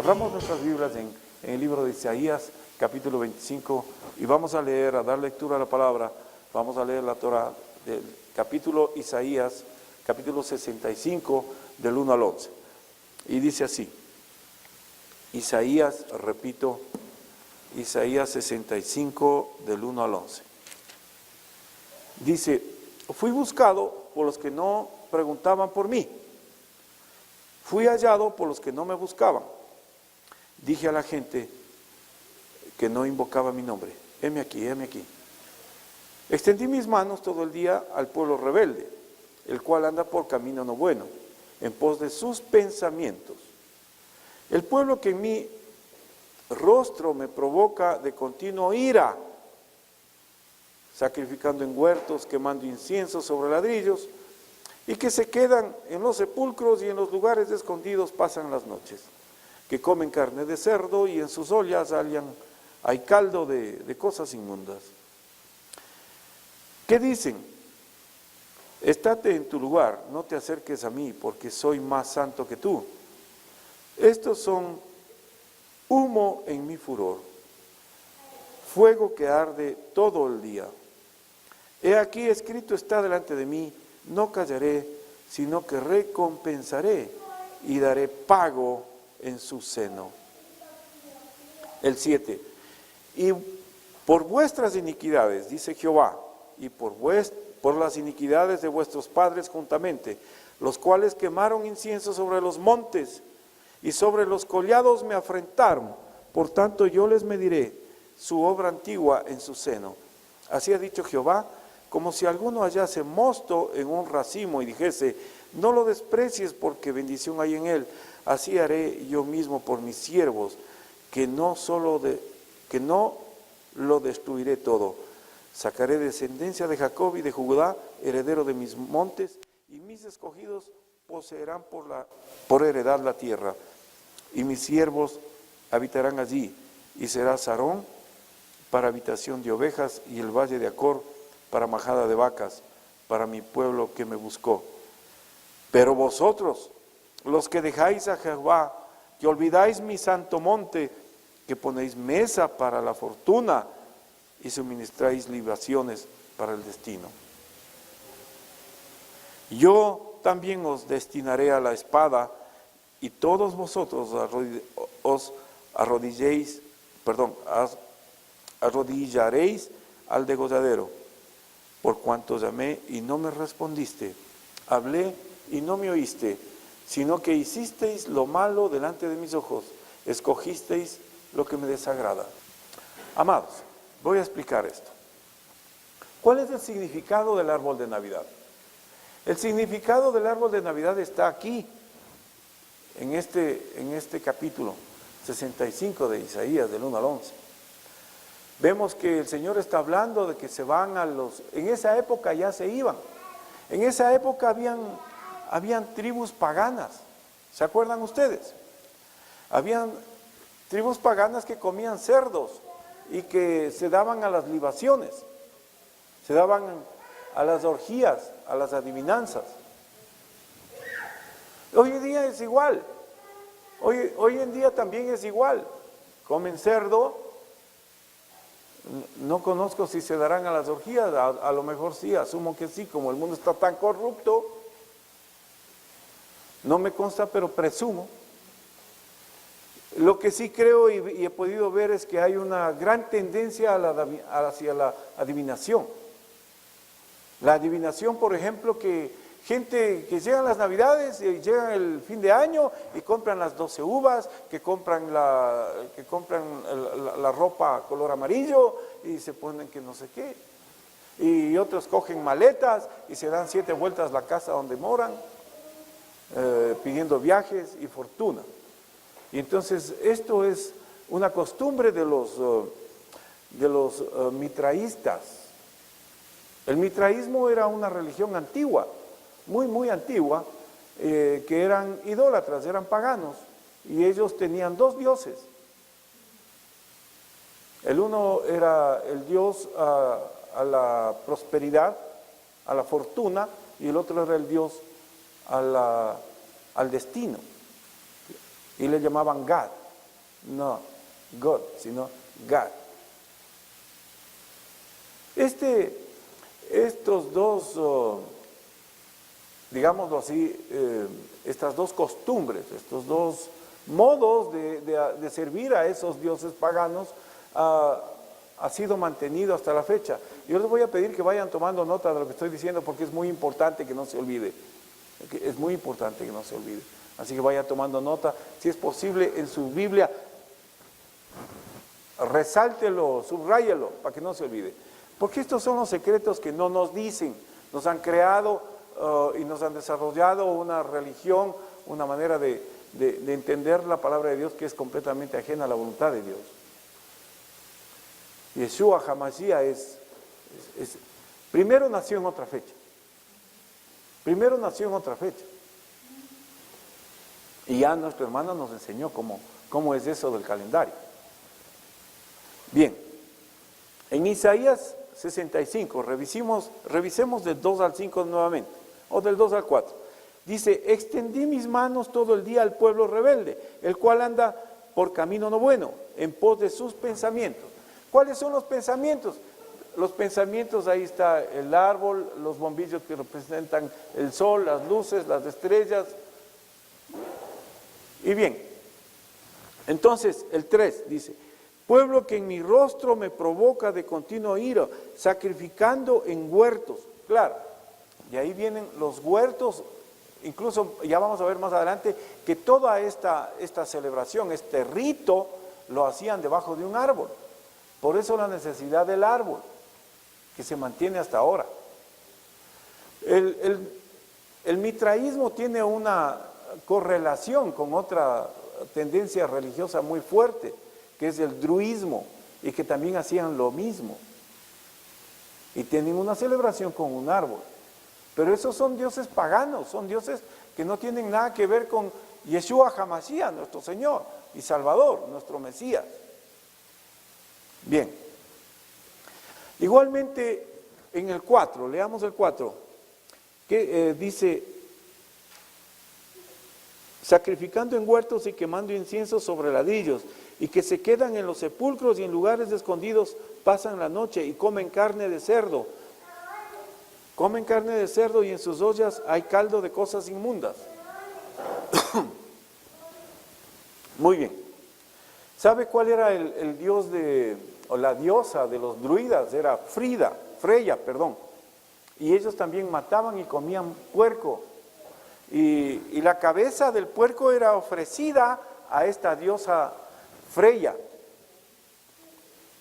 Abramos nuestras Biblias en el libro de Isaías, capítulo 25, y vamos a leer, a dar lectura a la palabra. Vamos a leer la Torah del capítulo Isaías, capítulo 65, del 1 al 11. Y dice así, Isaías, repito, Isaías 65, del 1 al 11. Dice, fui buscado por los que no preguntaban por mí. Fui hallado por los que no me buscaban. Dije a la gente que no invocaba mi nombre, heme aquí, heme aquí. Extendí mis manos todo el día al pueblo rebelde, el cual anda por camino no bueno, en pos de sus pensamientos. El pueblo que en mi rostro me provoca de continuo ira, sacrificando en huertos, quemando incienso sobre ladrillos, y que se quedan en los sepulcros y en los lugares escondidos pasan las noches, que comen carne de cerdo y en sus ollas hay caldo de cosas inmundas. ¿Qué dicen? Estate en tu lugar, no te acerques a mí, porque soy más santo que tú. Estos son humo en mi furor, fuego que arde todo el día. He aquí escrito está delante de mí, no callaré, sino que recompensaré y daré pago en su seno. El 7. Y por vuestras iniquidades, dice Jehová, y por las iniquidades de vuestros padres juntamente, los cuales quemaron incienso sobre los montes y sobre los collados me afrentaron, por tanto yo les mediré su obra antigua en su seno. Así ha dicho Jehová, como si alguno hallase mosto en un racimo y dijese, no lo desprecies porque bendición hay en él. Así haré yo mismo por mis siervos, que no lo destruiré todo. Sacaré descendencia de Jacob y de Judá, heredero de mis montes, y mis escogidos poseerán por heredad la tierra, y mis siervos habitarán allí, y será Sarón para habitación de ovejas, y el valle de Acor para majada de vacas, para mi pueblo que me buscó. Pero vosotros, los que dejáis a Jehová, que olvidáis mi santo monte, que ponéis mesa para la fortuna y suministráis libaciones para el destino. Yo también os destinaré a la espada, y todos vosotros os arrodillaréis al degolladero, por cuanto llamé y no me respondiste, hablé y no me oíste, sino que hicisteis lo malo delante de mis ojos, escogisteis lo que me desagrada. Amados, voy a explicar esto. ¿Cuál es el significado del árbol de Navidad? El significado del árbol de Navidad está aquí, en este capítulo 65 de Isaías, del 1 al 11. Vemos que el Señor está hablando de que se van en esa época ya se iban. En esa época habían tribus paganas, ¿se acuerdan ustedes? Habían tribus paganas que comían cerdos y que se daban a las libaciones, se daban a las orgías, a las adivinanzas. Hoy en día es igual, hoy en día también es igual, comen cerdo. No conozco si se darán a las orgías, a lo mejor sí, asumo que sí, como el mundo está tan corrupto, no me consta, pero presumo. Lo que sí creo y he podido ver es que hay una gran tendencia hacia la adivinación. La adivinación, por ejemplo, que gente que llegan las Navidades y llegan el fin de año y compran las 12 uvas, que compran la ropa color amarillo y se ponen que no sé qué. Y otros cogen maletas y se dan 7 vueltas a la casa donde moran, pidiendo viajes y fortuna. Y entonces esto es una costumbre de los mitraístas. El mitraísmo era una religión antigua, muy antigua, que eran idólatras, eran paganos, y ellos tenían 2 dioses. El uno era el dios a la prosperidad, a la fortuna, y el otro era el dios al destino, y le llamaban Gad. no God, sino God. Estos dos, digámoslo así, estas dos costumbres, estos dos modos de servir a esos dioses paganos, ha sido mantenido hasta la fecha. Yo les voy a pedir que vayan tomando nota de lo que estoy diciendo porque es muy importante que no se olvide. Es muy importante que no se olvide. Así que vaya tomando nota. Si es posible, en su Biblia, resáltelo, subráyelo, para que no se olvide. Porque estos son los secretos que no nos dicen. Nos han creado y nos han desarrollado una religión, una manera de entender la palabra de Dios que es completamente ajena a la voluntad de Dios. Yeshua HaMashiach primero nació en otra fecha. Primero nació en otra fecha. Y ya nuestro hermano nos enseñó cómo es eso del calendario. Bien, en Isaías 65, revisemos del 2 al 5 nuevamente, o del 2 al 4. Dice, extendí mis manos todo el día al pueblo rebelde, el cual anda por camino no bueno, en pos de sus pensamientos. ¿Cuáles son los pensamientos? Los pensamientos, ahí está el árbol, los bombillos que representan el sol, las luces, las estrellas. Y bien, entonces el 3 dice, pueblo que en mi rostro me provoca de continuo ira, sacrificando en huertos. Claro, y ahí vienen los huertos, incluso ya vamos a ver más adelante que toda esta celebración, este rito, lo hacían debajo de un árbol. Por eso la necesidad del árbol, que se mantiene hasta ahora. El mitraísmo tiene una correlación con otra tendencia religiosa muy fuerte, que es el druismo, y que también hacían lo mismo. Y tienen una celebración con un árbol. Pero esos son dioses paganos, son dioses que no tienen nada que ver con Yeshua HaMashiach, nuestro Señor y Salvador, nuestro Mesías. Bien. Igualmente en el 4, leamos el 4, que dice, sacrificando en huertos y quemando incienso sobre ladrillos, y que se quedan en los sepulcros y en lugares escondidos pasan la noche y comen carne de cerdo. Comen carne de cerdo y en sus ollas hay caldo de cosas inmundas. Muy bien. ¿Sabe cuál era el dios o la diosa de los druidas? Era Freya, perdón. Y ellos también mataban y comían puerco. Y la cabeza del puerco era ofrecida a esta diosa Freya.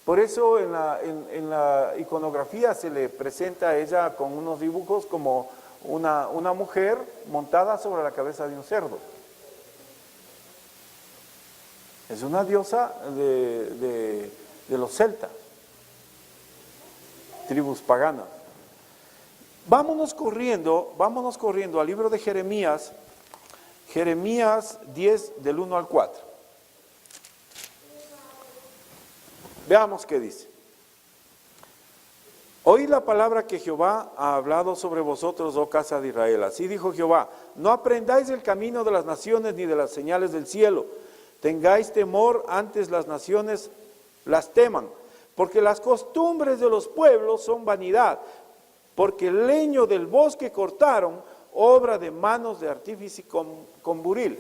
Por eso en la iconografía se le presenta a ella con unos dibujos como una mujer montada sobre la cabeza de un cerdo. Es una diosa de los celtas, tribus paganas. Vámonos corriendo al libro de Jeremías 10 del 1 al 4. Veamos qué dice. Oíd la palabra que Jehová ha hablado sobre vosotros, oh casa de Israel. Así dijo Jehová, no aprendáis el camino de las naciones ni de las señales del cielo. Tengáis temor, antes las naciones las teman, porque las costumbres de los pueblos son vanidad, porque el leño del bosque cortaron, obra de manos de artífice con buril.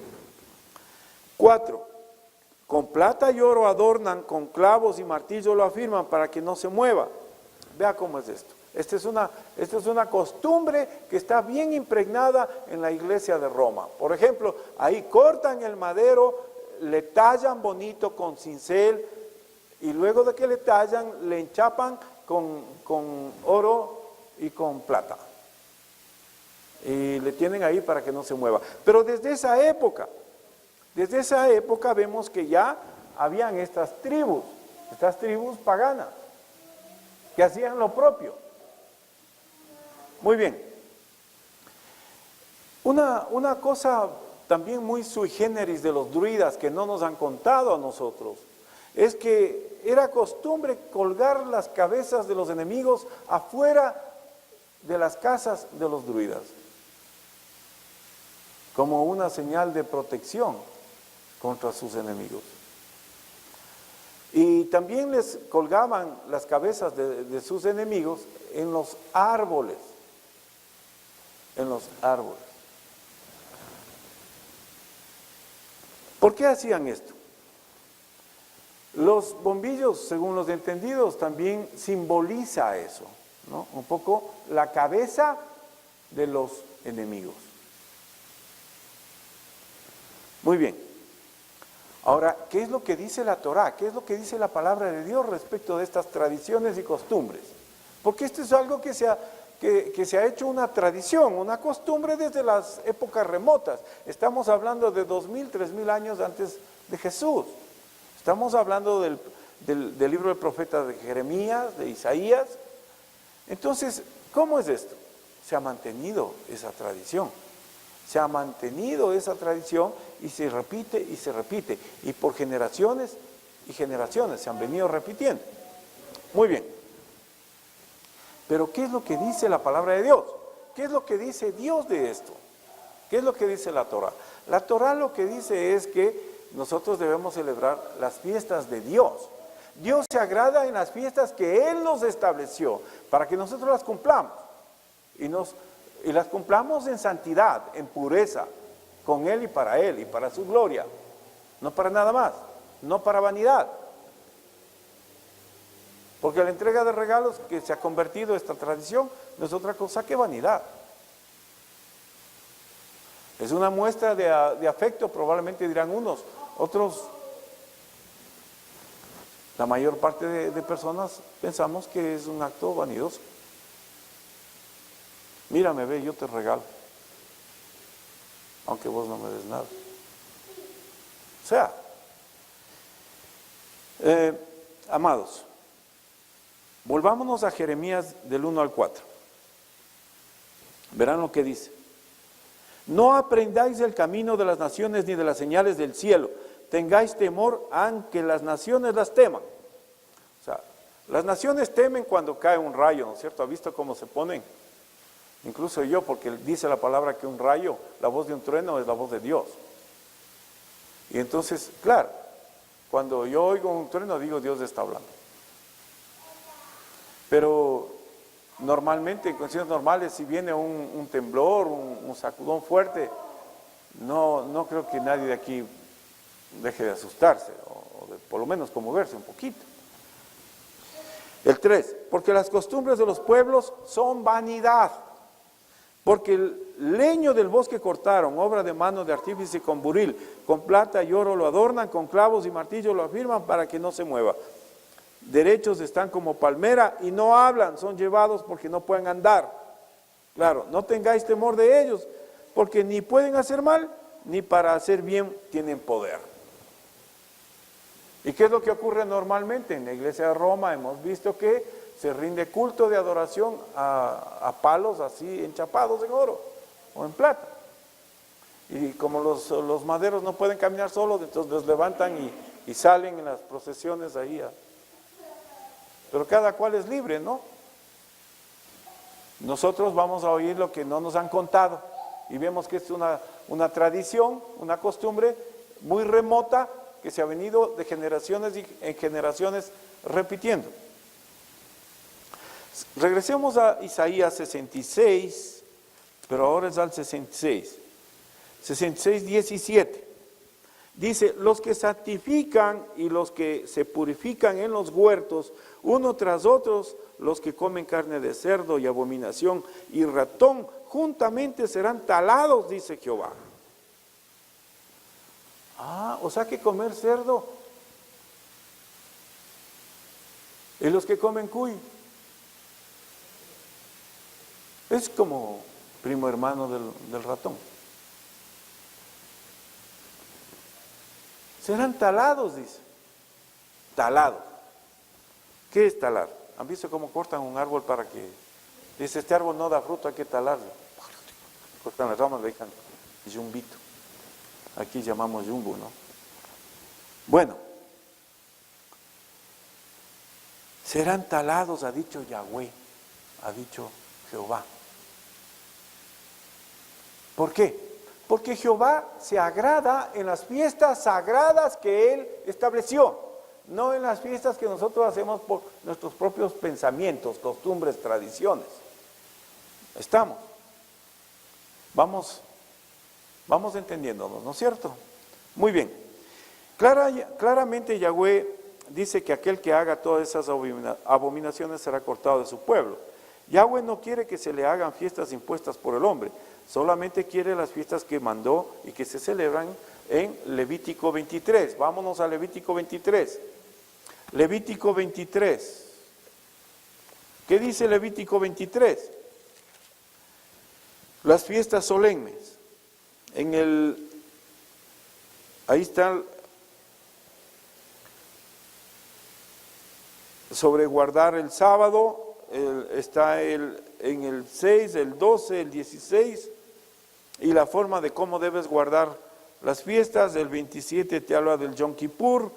4. Con plata y oro adornan, con clavos y martillo lo afirman para que no se mueva. Vea cómo es esto. Esta es una costumbre que está bien impregnada en la iglesia de Roma. Por ejemplo, ahí cortan el madero, le tallan bonito con cincel y luego de que le tallan, le enchapan con oro y con plata. Y le tienen ahí para que no se mueva. Pero desde esa época vemos que ya habían estas tribus paganas, que hacían lo propio. Muy bien. Una cosa también muy sui generis de los druidas que no nos han contado a nosotros, es que era costumbre colgar las cabezas de los enemigos afuera de las casas de los druidas, como una señal de protección contra sus enemigos. Y también les colgaban las cabezas de sus enemigos en los árboles. En los árboles. ¿Por qué hacían esto? Los bombillos, según los entendidos, también simboliza eso, ¿no? Un poco la cabeza de los enemigos. Muy bien. Ahora, ¿qué es lo que dice la Torá? ¿Qué es lo que dice la palabra de Dios respecto de estas tradiciones y costumbres? Porque esto es algo que se ha hecho una tradición, una costumbre desde las épocas remotas. Estamos hablando de 2000, 3000 años antes de Jesús. Estamos hablando del libro del profeta de Jeremías, de Isaías. Entonces, ¿cómo es esto? Se ha mantenido esa tradición. Se ha mantenido esa tradición y se repite y se repite. Y por generaciones y generaciones se han venido repitiendo. Muy bien. Pero ¿qué es lo que dice la palabra de Dios? ¿Qué es lo que dice Dios de esto? ¿Qué es lo que dice la Torá? La Torá lo que dice es que nosotros debemos celebrar las fiestas de Dios. Dios se agrada en las fiestas que Él nos estableció para que nosotros las cumplamos. Y las cumplamos en santidad, en pureza, con Él y para su gloria. No para nada más, no para vanidad. Porque la entrega de regalos que se ha convertido en esta tradición no es otra cosa que vanidad. Es una muestra de afecto, probablemente dirán unos, otros, la mayor parte de personas pensamos que es un acto vanidoso. Mírame, ve, yo te regalo, aunque vos no me des nada. O sea, amados, volvámonos a Jeremías del 1 al 4. Verán lo que dice. No aprendáis el camino de las naciones ni de las señales del cielo. Tengáis temor aunque las naciones las teman. O sea, las naciones temen cuando cae un rayo, ¿no es cierto? ¿Ha visto cómo se ponen? Incluso yo, porque dice la palabra que un rayo, la voz de un trueno es la voz de Dios. Y entonces, claro, cuando yo oigo un trueno digo Dios está hablando. Pero normalmente, en condiciones normales, si viene un temblor, un sacudón fuerte, no creo que nadie de aquí deje de asustarse, o de por lo menos conmoverse un poquito. El 3, porque las costumbres de los pueblos son vanidad, porque el leño del bosque cortaron, obra de mano de artífice con buril, con plata y oro lo adornan, con clavos y martillo lo afirman para que no se mueva. Derechos están como palmera y no hablan, son llevados porque no pueden andar. Claro, no tengáis temor de ellos, porque ni pueden hacer mal, ni para hacer bien tienen poder. ¿Y qué es lo que ocurre normalmente? En la iglesia de Roma hemos visto que se rinde culto de adoración a palos así enchapados en oro o en plata. Y como los maderos no pueden caminar solos, entonces los levantan y salen en las procesiones ahí. Pero cada cual es libre, ¿no? Nosotros vamos a oír lo que no nos han contado y vemos que es una tradición, una costumbre muy remota que se ha venido de generaciones en generaciones repitiendo. Regresemos a Isaías 66, pero ahora es al 66. 66, 17. Dice, los que santifican y los que se purifican en los huertos, uno tras otros, los que comen carne de cerdo y abominación y ratón, juntamente serán talados, dice Jehová. O sea que comer cerdo. Y los que comen cuy. Es como primo hermano del ratón. Serán talados, dice. Talados. ¿Qué es talar? ¿Han visto cómo cortan un árbol para que... Dice, este árbol no da fruto, hay que talarlo. Cortan las ramas, le dejan yumbito. Aquí llamamos yumbo, ¿no? Bueno. Serán talados, ha dicho Yahweh, ha dicho Jehová. ¿Por qué? Porque Jehová se agrada en las fiestas sagradas que Él estableció. no en las fiestas que nosotros hacemos por nuestros propios pensamientos, costumbres, tradiciones. Estamos. Vamos entendiéndonos, ¿no es cierto? Muy bien. Claramente Yahweh dice que aquel que haga todas esas abominaciones será cortado de su pueblo. Yahweh no quiere que se le hagan fiestas impuestas por el hombre, solamente quiere las fiestas que mandó y que se celebran en Levítico 23. Vámonos a Levítico 23. Levítico 23. ¿Qué dice Levítico 23? Las fiestas solemnes. Ahí está sobre guardar el sábado, está en el 6, el 12, el 16, y la forma de cómo debes guardar las fiestas. El 27 te habla del Yom Kippur,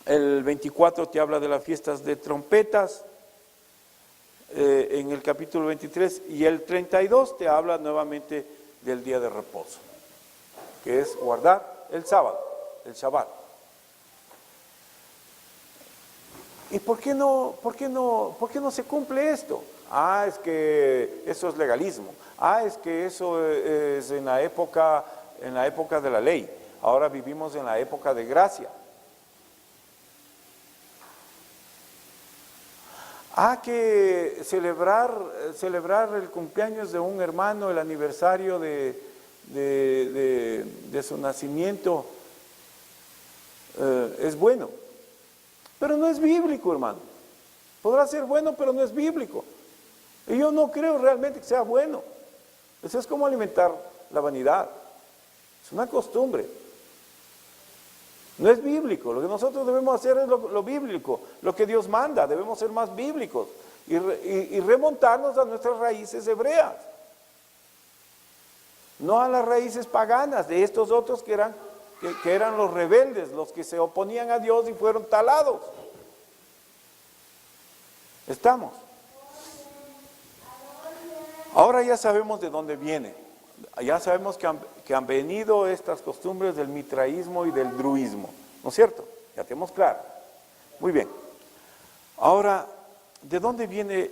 el 24 te habla de las fiestas de trompetas, en el capítulo 23, y el 32 te habla nuevamente del día de reposo, que es guardar el sábado, el Shabbat. ¿Y por qué no se cumple esto? Es que eso es legalismo. Es que eso es en la época de la ley. Ahora vivimos en la época de gracia. Que celebrar el cumpleaños de un hermano, el aniversario de su nacimiento, es bueno. Pero no es bíblico, hermano. Podrá ser bueno, pero no es bíblico. Y yo no creo realmente que sea bueno. Eso es como alimentar la vanidad. Es una costumbre. No es bíblico. Lo que nosotros debemos hacer es lo bíblico, lo que Dios manda. Debemos ser más bíblicos y remontarnos a nuestras raíces hebreas. No a las raíces paganas de estos otros que eran los rebeldes, los que se oponían a Dios y fueron talados. ¿Estamos? Ahora ya sabemos de dónde viene. Ya sabemos que han venido estas costumbres del mitraísmo y del druismo, ¿no es cierto? Ya tenemos claro. Muy bien. Ahora, ¿de dónde viene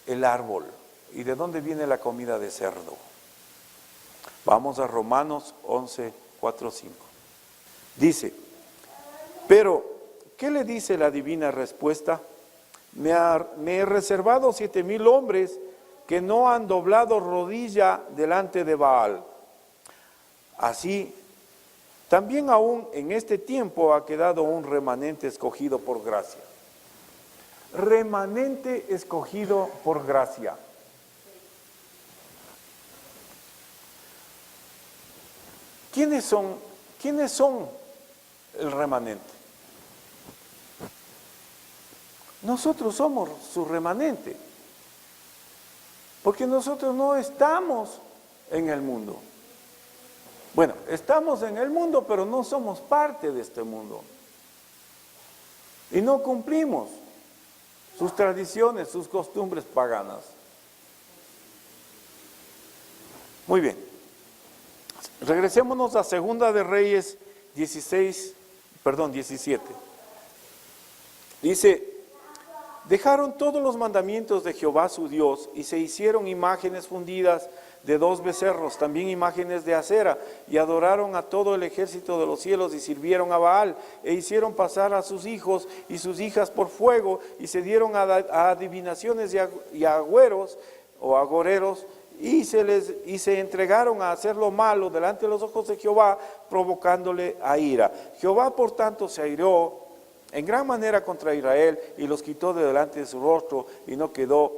el árbol? ¿Y de dónde viene la comida de cerdo? Vamos a Romanos 11, 4, 5. Dice, pero, ¿qué le dice la divina respuesta? Me he reservado 7,000 hombres que no han doblado rodilla delante de Baal. Así, también aún en este tiempo ha quedado un remanente escogido por gracia. Remanente escogido por gracia. ¿Quiénes son el remanente? Nosotros somos su remanente, porque nosotros no estamos en el mundo. Bueno, estamos en el mundo, pero no somos parte de este mundo. Y no cumplimos sus tradiciones, sus costumbres paganas. Muy bien. Regresémonos a Segunda de Reyes 17. Dice, dejaron todos los mandamientos de Jehová su Dios y se hicieron imágenes fundidas de 2 becerros, también imágenes de acera, y adoraron a todo el ejército de los cielos y sirvieron a Baal, e hicieron pasar a sus hijos y sus hijas por fuego, y se dieron a adivinaciones y a agüeros o agoreros, y se entregaron a hacer lo malo delante de los ojos de Jehová, provocándole a ira. Jehová, por tanto, se airó en gran manera contra Israel y los quitó de delante de su rostro, y no quedó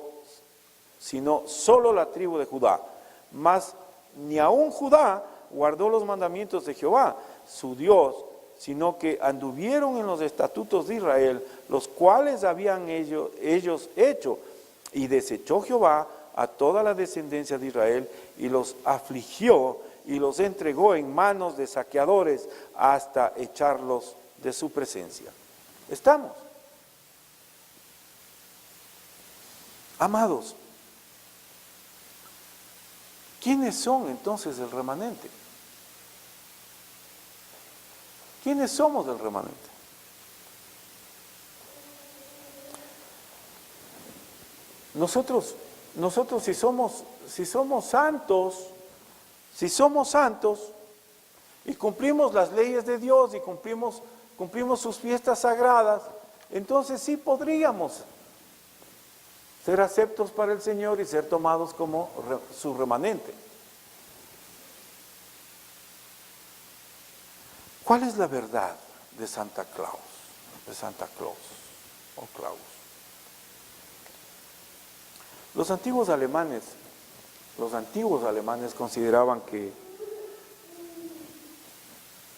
sino solo la tribu de Judá. Mas ni aun Judá guardó los mandamientos de Jehová, su Dios, sino que anduvieron en los estatutos de Israel, los cuales habían ellos hecho, y desechó Jehová a toda la descendencia de Israel, y los afligió, y los entregó en manos de saqueadores, hasta echarlos de su presencia. ¿Estamos? Amados, ¿quiénes son entonces el remanente? ¿Quiénes somos el remanente? Nosotros si somos santos y cumplimos las leyes de Dios y cumplimos sus fiestas sagradas, entonces sí podríamos ser aceptos para el Señor y ser tomados como su remanente. ¿Cuál es la verdad de Santa Claus? De Santa Claus o Claus. Los antiguos alemanes consideraban que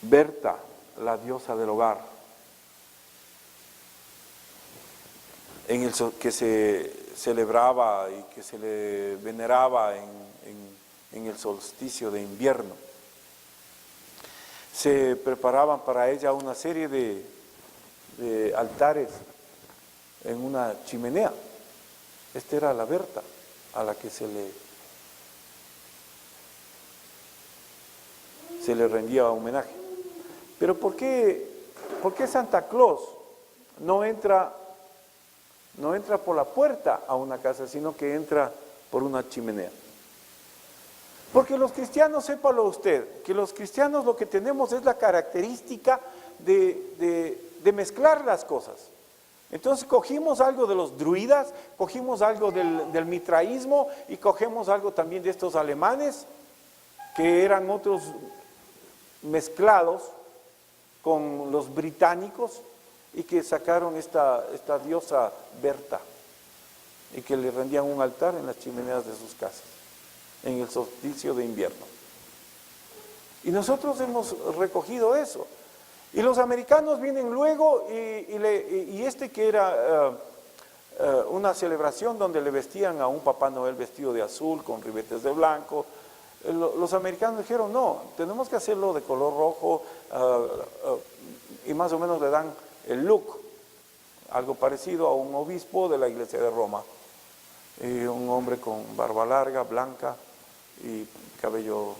Berta, la diosa del hogar, que se celebraba y que se le veneraba en el solsticio de invierno, se preparaban para ella una serie de altares en una chimenea. Esta era la Berta a la que se le rendía homenaje. Pero ¿por qué Santa Claus no entra por la puerta a una casa, sino que entra por una chimenea? Porque los cristianos, sépalo usted, que los cristianos lo que tenemos es la característica de mezclar las cosas. Entonces cogimos algo de los druidas, cogimos algo del mitraísmo y cogemos algo también de estos alemanes, que eran otros mezclados con los británicos y que sacaron esta diosa Berta y que le rendían un altar en las chimeneas de sus casas en el solsticio de invierno. Y nosotros hemos recogido eso. Y los americanos vienen luego y este que era una celebración donde le vestían a un Papá Noel vestido de azul con ribetes de blanco, los americanos dijeron, no, tenemos que hacerlo de color rojo, y más o menos le dan el look, algo parecido a un obispo de la iglesia de Roma, y un hombre con barba larga, blanca, y cabello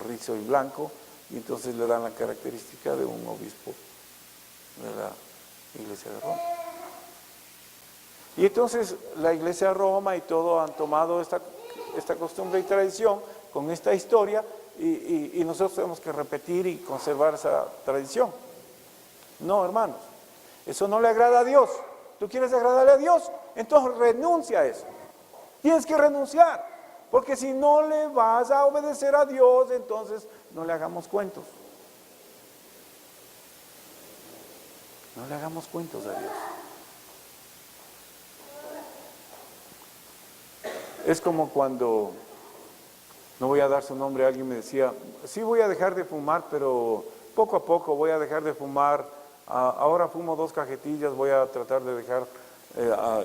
rizo y blanco, y entonces le dan la característica de un obispo de la iglesia de Roma. Y entonces la iglesia de Roma y todo han tomado esta costumbre y tradición con esta historia, y nosotros tenemos que repetir y conservar esa tradición. No, hermanos, eso no le agrada a Dios. ¿Tú quieres agradarle a Dios? Entonces renuncia a eso. Tienes que renunciar, porque si no le vas a obedecer a Dios, entonces no le hagamos cuentos. No le hagamos cuentos a Dios. Es como cuando, no voy a dar su nombre, alguien me decía, sí voy a dejar de fumar, pero poco a poco voy a dejar de fumar, ahora fumo 2 cajetillas, voy a tratar de dejar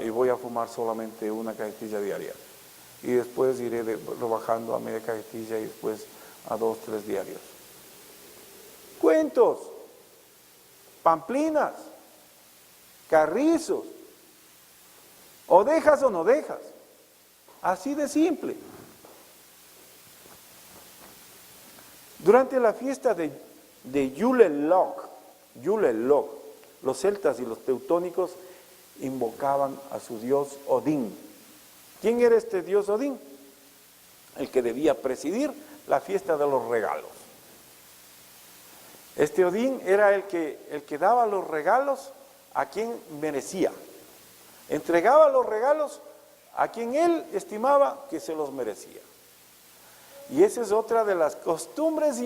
y voy a fumar solamente 1 cajetilla diaria. Y después iré rebajando a media cajetilla y después a 2, 3 diarios. Cuentos, pamplinas, carrizos, o dejas o no dejas. Así de simple. Durante la fiesta de Julelok, los celtas y los teutónicos invocaban a su dios Odín. ¿Quién era este dios Odín? El que debía presidir la fiesta de los regalos. Este Odín era el que daba los regalos a quien merecía. Entregaba los regalos a quien él estimaba que se los merecía. Y esa es otra de las costumbres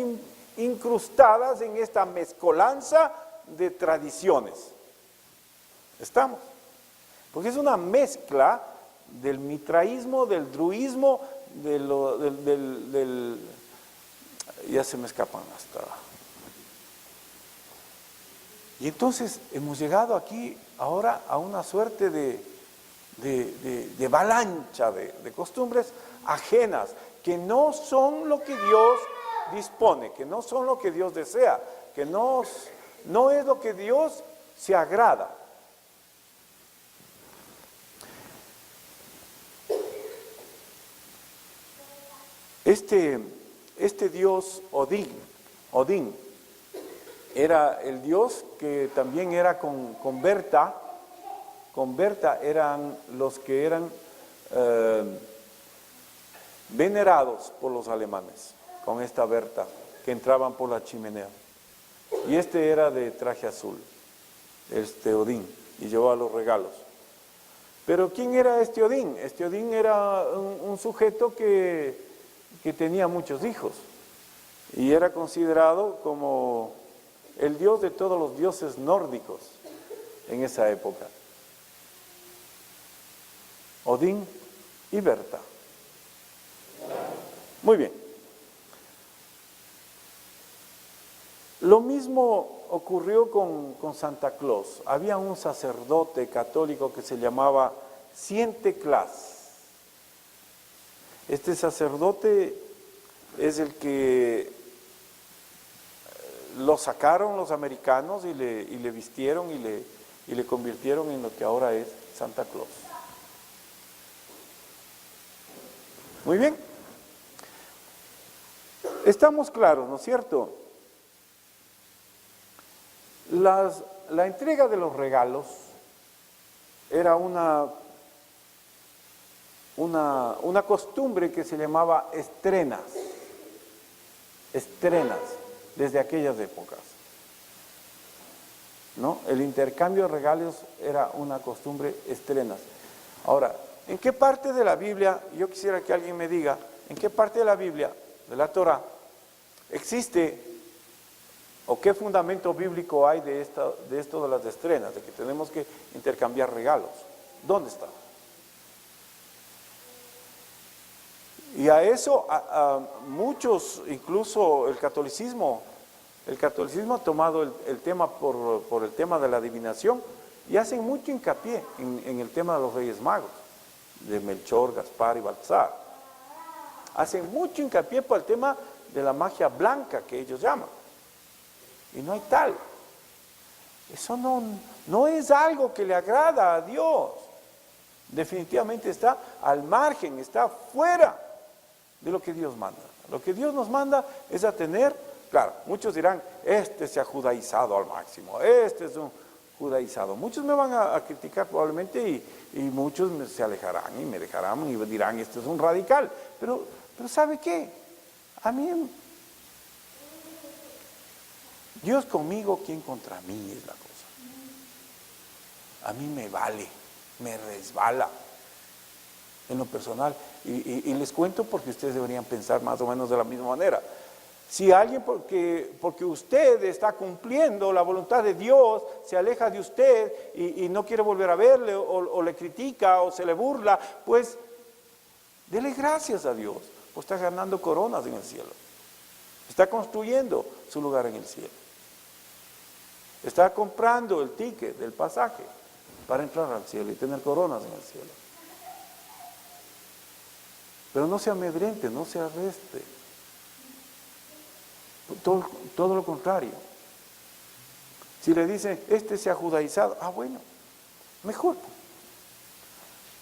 incrustadas en esta mezcolanza de tradiciones. ¿Estamos? Porque es una mezcla del mitraísmo, del druismo, ya se me escapan hasta. Y entonces hemos llegado aquí ahora a una suerte de avalancha de costumbres ajenas, que no son lo que Dios dispone, que no son lo que Dios desea, que no es lo que Dios se agrada. Este dios Odín, era el dios que también era con Berta. Con Berta eran los que eran venerados por los alemanes, con esta Berta, que entraban por la chimenea. Y este era de traje azul, Odín, y llevaba los regalos. Pero ¿quién era Odín? Odín era un sujeto que tenía muchos hijos, y era considerado como el dios de todos los dioses nórdicos en esa época. Odín y Berta. Muy bien. Lo mismo ocurrió con Santa Claus. Había un sacerdote católico que se llamaba Siente-Claus. Este sacerdote es el que lo sacaron los americanos y le vistieron y le convirtieron en lo que ahora es Santa Claus. Muy bien. Estamos claros, ¿no es cierto? La entrega de los regalos era una costumbre que se llamaba estrenas, desde aquellas épocas, ¿no? El intercambio de regalos era una costumbre estrenas. Ahora, ¿en qué parte de la Biblia, yo quisiera que alguien me diga, en qué parte de la Biblia, de la Torá, existe o qué fundamento bíblico hay de esto de las estrenas, de que tenemos que intercambiar regalos? ¿Dónde está? Y a eso a muchos, incluso el catolicismo ha tomado el tema por el tema de la adivinación y hacen mucho hincapié en el tema de los Reyes Magos, de Melchor, Gaspar y Baltasar. Hacen mucho hincapié por el tema de la magia blanca que ellos llaman. Y no hay tal. Eso no es algo que le agrada a Dios. Definitivamente está al margen, está fuera de lo que Dios manda. Lo que Dios nos manda es a tener, claro, muchos dirán, este se ha judaizado al máximo, este es un judaizado. Muchos me van a criticar probablemente y muchos se alejarán y me dejarán y dirán, este es un radical. Pero ¿sabe qué? A mí, Dios conmigo, ¿quién contra mí? Es la cosa. A mí me vale, me resbala en lo personal. Y les cuento porque ustedes deberían pensar más o menos de la misma manera. Si alguien porque usted está cumpliendo la voluntad de Dios, se aleja de usted y no quiere volver a verle o le critica o se le burla, pues dele gracias a Dios, pues está ganando coronas en el cielo. Está construyendo su lugar en el cielo. Está comprando el ticket del pasaje para entrar al cielo y tener coronas en el cielo. Pero no se amedrente, no se arreste. Todo lo contrario. Si le dicen, este se ha judaizado, bueno, mejor.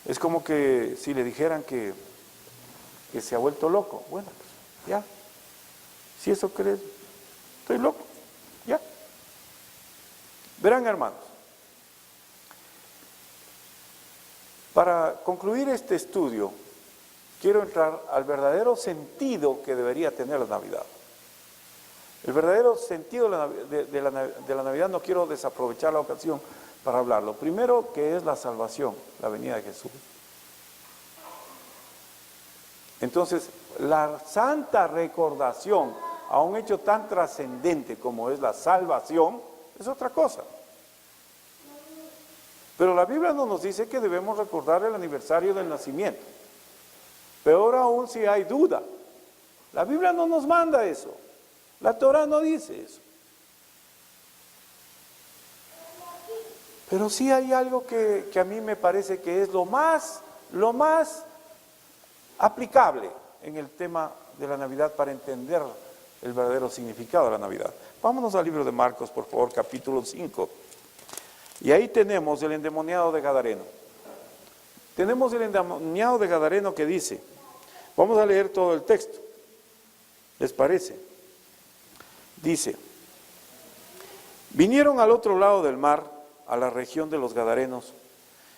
Es como que si le dijeran que se ha vuelto loco, bueno, pues ya. Si eso crees, estoy loco, ya. Verán, hermanos, para concluir este estudio, quiero entrar al verdadero sentido que debería tener la Navidad. El verdadero sentido de la Navidad, no quiero desaprovechar la ocasión para hablarlo. Primero, que es la salvación, la venida de Jesús. Entonces, la santa recordación a un hecho tan trascendente como es la salvación, es otra cosa. Pero la Biblia no nos dice que debemos recordar el aniversario del nacimiento. Peor aún si hay duda. La Biblia no nos manda eso. La Torá no dice eso. Pero sí hay algo que a mí me parece que es lo más aplicable en el tema de la Navidad para entender el verdadero significado de la Navidad. Vámonos al libro de Marcos, por favor, capítulo 5. Y ahí tenemos el endemoniado de Gadareno. Tenemos el endemoniado de Gadareno que dice, vamos a leer todo el texto, ¿les parece? Dice, vinieron al otro lado del mar, a la región de los Gadarenos,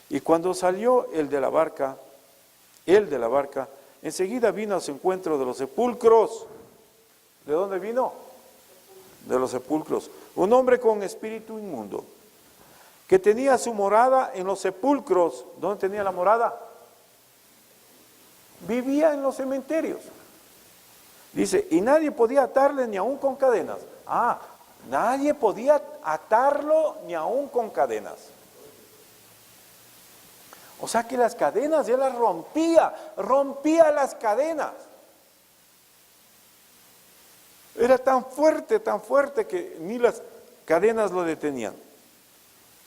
y cuando salió el de la barca, él de la barca, enseguida vino a su encuentro de los sepulcros. ¿De dónde vino? De los sepulcros. Un hombre con espíritu inmundo, que tenía su morada en los sepulcros. ¿Dónde tenía la morada? Vivía en los cementerios. Dice, y nadie podía atarle ni aún con cadenas. Nadie podía atarlo ni aún con cadenas. O sea que las cadenas, él las rompía las cadenas. Era tan fuerte que ni las cadenas lo detenían.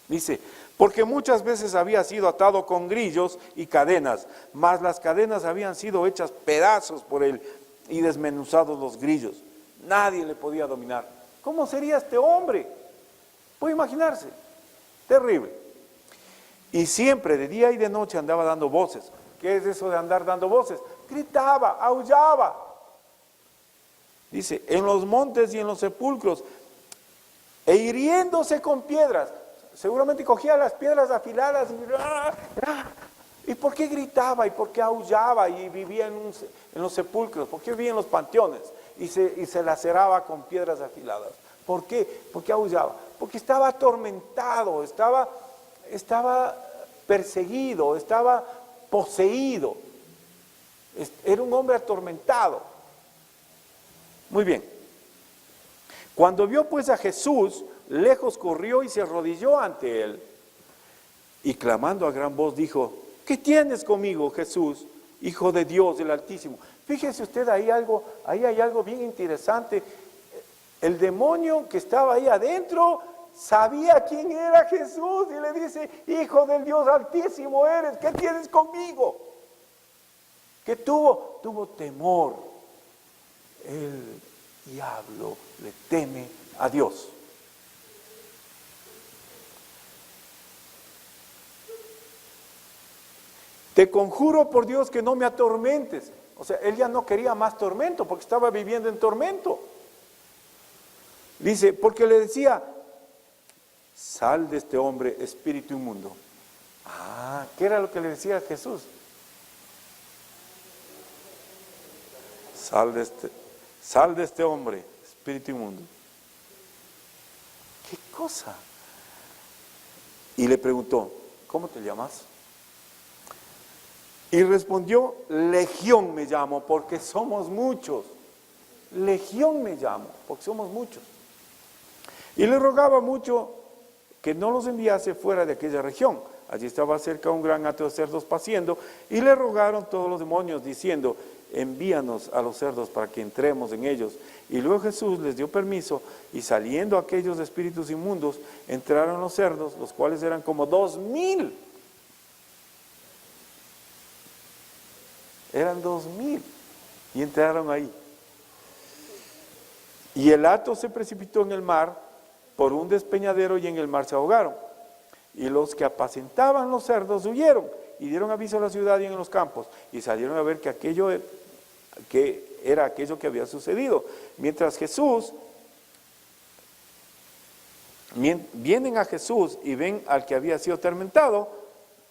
Dice, porque muchas veces había sido atado con grillos y cadenas, mas las cadenas habían sido hechas pedazos por él y desmenuzados los grillos. Nadie le podía dominar. ¿Cómo sería este hombre? Puede imaginarse. Terrible. Y siempre, de día y de noche, andaba dando voces. ¿Qué es eso de andar dando voces? Gritaba, aullaba. Dice, en los montes y en los sepulcros, e hiriéndose con piedras. Seguramente cogía las piedras afiladas y ¿y por qué gritaba? ¿Y por qué aullaba? Y vivía en los sepulcros. ¿Por qué vivía en los panteones? Y se laceraba con piedras afiladas. ¿Por qué? ¿Por qué aullaba? Porque estaba atormentado, estaba perseguido, estaba poseído. Era un hombre atormentado. Muy bien. Cuando vio pues a Jesús, lejos corrió y se arrodilló ante él. Y clamando a gran voz dijo, ¿qué tienes conmigo, Jesús, Hijo de Dios, el Altísimo? Fíjese usted, ahí hay algo bien interesante. El demonio que estaba ahí adentro sabía quién era Jesús y le dice, Hijo del Dios Altísimo eres, ¿qué tienes conmigo? ¿Qué tuvo? Tuvo temor. El diablo le teme a Dios. Te conjuro por Dios que no me atormentes. O sea, él ya no quería más tormento porque estaba viviendo en tormento. Dice, porque le decía, sal de este hombre, espíritu inmundo. ¿Qué era lo que le decía a Jesús? Sal de este hombre, espíritu inmundo. ¿Qué cosa? Y le preguntó, ¿cómo te llamas? Y respondió, Legión me llamo, porque somos muchos. Legión me llamo, porque somos muchos. Y le rogaba mucho que no los enviase fuera de aquella región. Allí estaba cerca un gran hato de cerdos paciendo, y le rogaron todos los demonios, diciendo, envíanos a los cerdos para que entremos en ellos. Y luego Jesús les dio permiso, y saliendo aquellos espíritus inmundos, entraron los cerdos, los cuales eran como 2,000. Eran 2,000 y entraron ahí. Y el hato se precipitó en el mar por un despeñadero y en el mar se ahogaron. Y los que apacentaban los cerdos huyeron y dieron aviso a la ciudad y en los campos y salieron a ver que era aquello que había sucedido. Mientras vienen a Jesús y ven al que había sido atormentado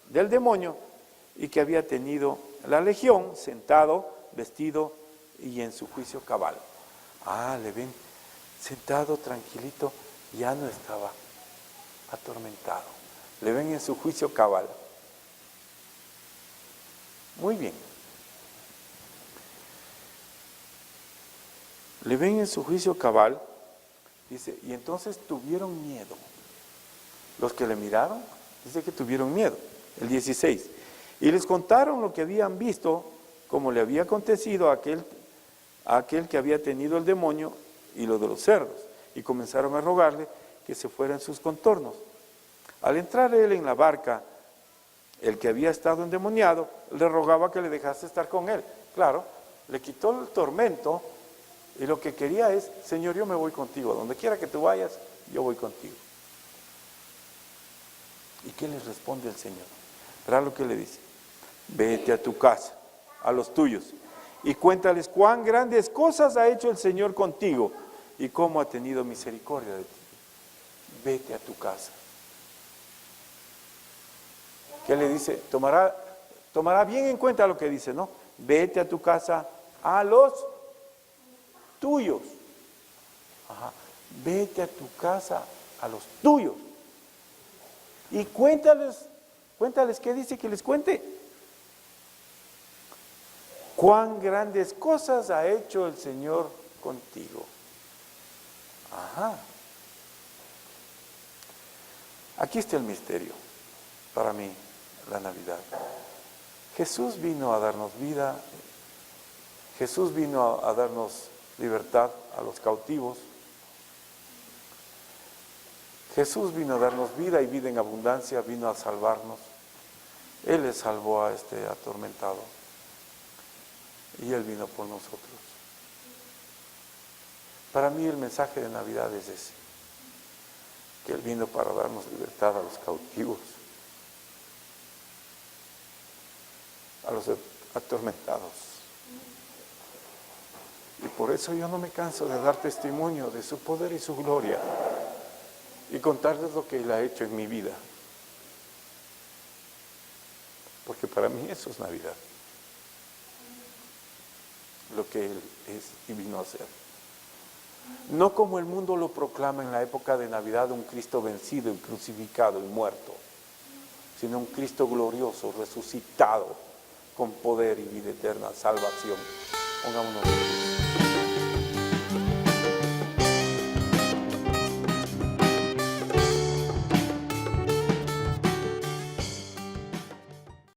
del demonio y que había tenido la legión, sentado, vestido y en su juicio cabal. Le ven sentado, tranquilito, ya no estaba atormentado. Le ven en su juicio cabal. Muy bien. Le ven en su juicio cabal, dice, y entonces tuvieron miedo. Los que le miraron, dice que tuvieron miedo. El 16. Y les contaron lo que habían visto, como le había acontecido a aquel que había tenido el demonio y lo de los cerdos. Y comenzaron a rogarle que se fuera en sus contornos. Al entrar él en la barca, el que había estado endemoniado, le rogaba que le dejase estar con él. Claro, le quitó el tormento y lo que quería es, Señor, yo me voy contigo. Donde quiera que tú vayas, yo voy contigo. ¿Y qué les responde el Señor? Verá lo que le dice. Vete a tu casa, a los tuyos, y cuéntales cuán grandes cosas ha hecho el Señor contigo y cómo ha tenido misericordia de ti. Vete a tu casa. ¿Qué le dice? tomará bien en cuenta lo que dice, ¿no? Vete a tu casa a los tuyos. Ajá. Vete a tu casa a los tuyos. Y cuéntales qué dice que les cuente. Cuán grandes cosas ha hecho el Señor contigo. Ajá. Aquí está el misterio para mí, la Navidad. Jesús vino a darnos vida, Jesús vino a darnos libertad a los cautivos. Jesús vino a darnos vida y vida en abundancia, vino a salvarnos. Él le salvó a este atormentado y Él vino por nosotros. Para mí el mensaje de Navidad es ese, que Él vino para darnos libertad a los cautivos, a los atormentados. Y por eso yo no me canso de dar testimonio de su poder y su gloria y contarles lo que Él ha hecho en mi vida. Porque para mí eso es Navidad, lo que Él es y vino a hacer. No como el mundo lo proclama en la época de Navidad, un Cristo vencido y crucificado y muerto, sino un Cristo glorioso, resucitado, con poder y vida eterna, salvación. Pongámonos.